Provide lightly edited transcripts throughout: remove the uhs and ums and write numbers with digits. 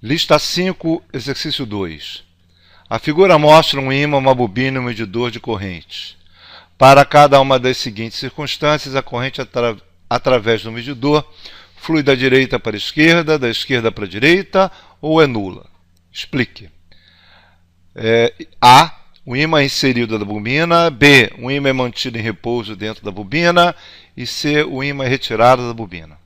Lista 5, exercício 2. A figura mostra um ímã, uma bobina e um medidor de corrente. Para cada uma das seguintes circunstâncias, a corrente através do medidor flui da direita para a esquerda, da esquerda para a direita ou é nula? Explique. A. O ímã é inserido na bobina. B. O ímã é mantido em repouso dentro da bobina. E C. O ímã é retirado da bobina.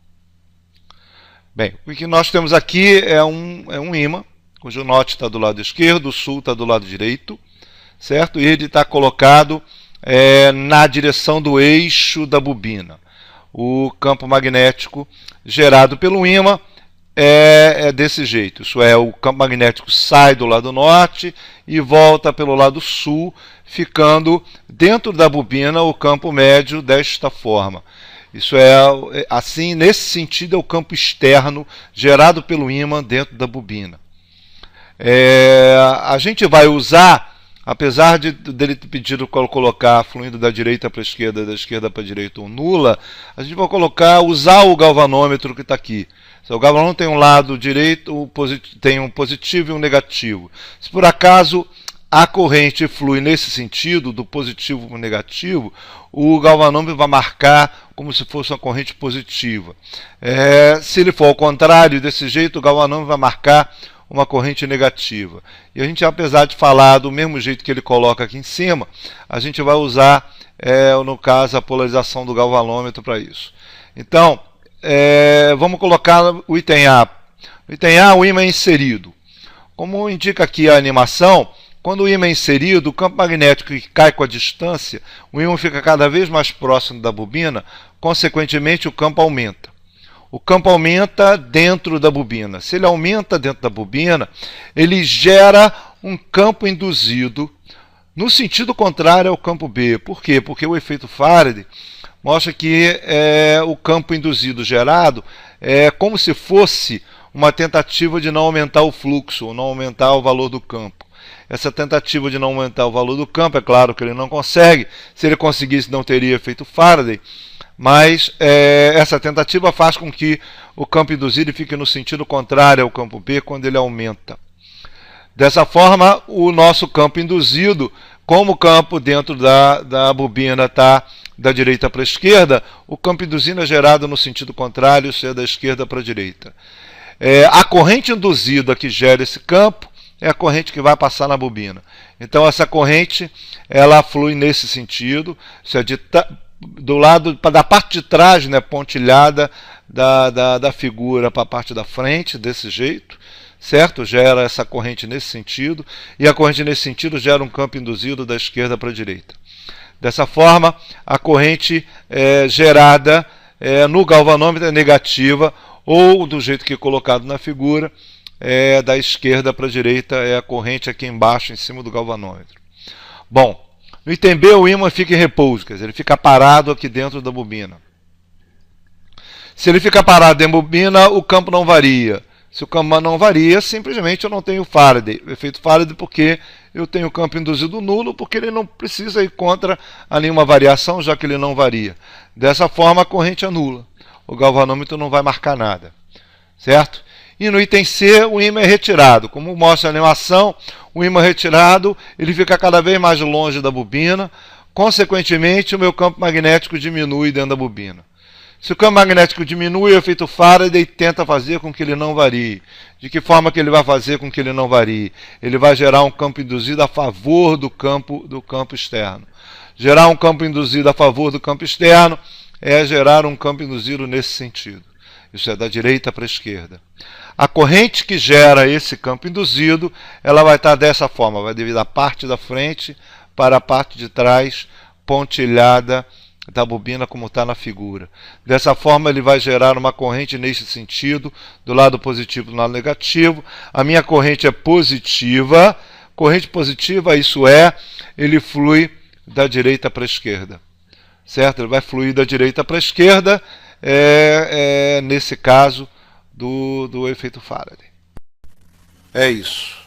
Bem, o que nós temos aqui é um ímã, cujo norte está do lado esquerdo, o sul está do lado direito, certo? E ele está colocado na direção do eixo da bobina. O campo magnético gerado pelo ímã é desse jeito, isso é, o campo magnético sai do lado norte e volta pelo lado sul, ficando dentro da bobina o campo médio desta forma. Isso é, assim, nesse sentido, é o campo externo gerado pelo ímã dentro da bobina. A gente vai usar, apesar dele ter pedido para colocar fluindo da direita para a esquerda, da esquerda para a direita ou nula, a gente vai usar o galvanômetro que está aqui. O galvanômetro tem um lado direito, tem um positivo e um negativo. Se por acaso a corrente flui nesse sentido, do positivo para o negativo, o galvanômetro vai marcar como se fosse uma corrente positiva. Se ele for ao contrário, desse jeito, o galvanômetro vai marcar uma corrente negativa. E a gente, apesar de falar do mesmo jeito que ele coloca aqui em cima, a gente vai usar, no caso, a polarização do galvanômetro para isso. Então, vamos colocar o item A. No item A, o ímã é inserido. Como indica aqui a animação, quando o ímã é inserido, o campo magnético que cai com a distância, o ímã fica cada vez mais próximo da bobina, consequentemente o campo aumenta. O campo aumenta dentro da bobina. Se ele aumenta dentro da bobina, ele gera um campo induzido no sentido contrário ao campo B. Por quê? Porque o efeito Faraday mostra que o campo induzido gerado é como se fosse uma tentativa de não aumentar o fluxo, ou não aumentar o valor do campo. Essa tentativa de não aumentar o valor do campo, é claro que ele não consegue. Se ele conseguisse, não teria efeito Faraday. Mas essa tentativa faz com que o campo induzido fique no sentido contrário ao campo B quando ele aumenta. Dessa forma, o nosso campo induzido, como o campo dentro da bobina está da direita para a esquerda, o campo induzido é gerado no sentido contrário, isso é da esquerda para a direita. A corrente induzida que gera esse campo é a corrente que vai passar na bobina. Então essa corrente, ela flui nesse sentido, isso é do lado, da parte de trás, né, pontilhada da figura para a parte da frente, desse jeito, certo? Gera essa corrente nesse sentido, e a corrente nesse sentido gera um campo induzido da esquerda para a direita. Dessa forma, a corrente gerada no galvanômetro é negativa, ou do jeito que é colocado na figura, da esquerda para a direita, é a corrente aqui embaixo, em cima do galvanômetro. Bom, no item B, o ímã fica em repouso, quer dizer, ele fica parado aqui dentro da bobina. Se ele fica parado dentro da bobina, o campo não varia. Se o campo não varia, simplesmente eu não tenho Faraday. O efeito Faraday porque eu tenho o campo induzido nulo, porque ele não precisa ir contra a nenhuma variação, já que ele não varia. Dessa forma, a corrente é nula. O galvanômetro não vai marcar nada, certo? E no item C, o ímã é retirado. Como mostra a animação, o ímã retirado, ele fica cada vez mais longe da bobina. Consequentemente, o meu campo magnético diminui dentro da bobina. Se o campo magnético diminui, o efeito Faraday tenta fazer com que ele não varie. De que forma que ele vai fazer com que ele não varie? Ele vai gerar um campo induzido a favor do campo externo. Gerar um campo induzido a favor do campo externo é gerar um campo induzido nesse sentido. Isso é da direita para a esquerda. A corrente que gera esse campo induzido, ela vai estar dessa forma, vai vir da parte da frente para a parte de trás, pontilhada da bobina como está na figura. Dessa forma ele vai gerar uma corrente nesse sentido, do lado positivo e do lado negativo. A minha corrente é positiva. Corrente positiva, isso é, ele flui da direita para a esquerda. Certo? Ele vai fluir da direita para a esquerda, nesse caso do efeito Faraday. É isso.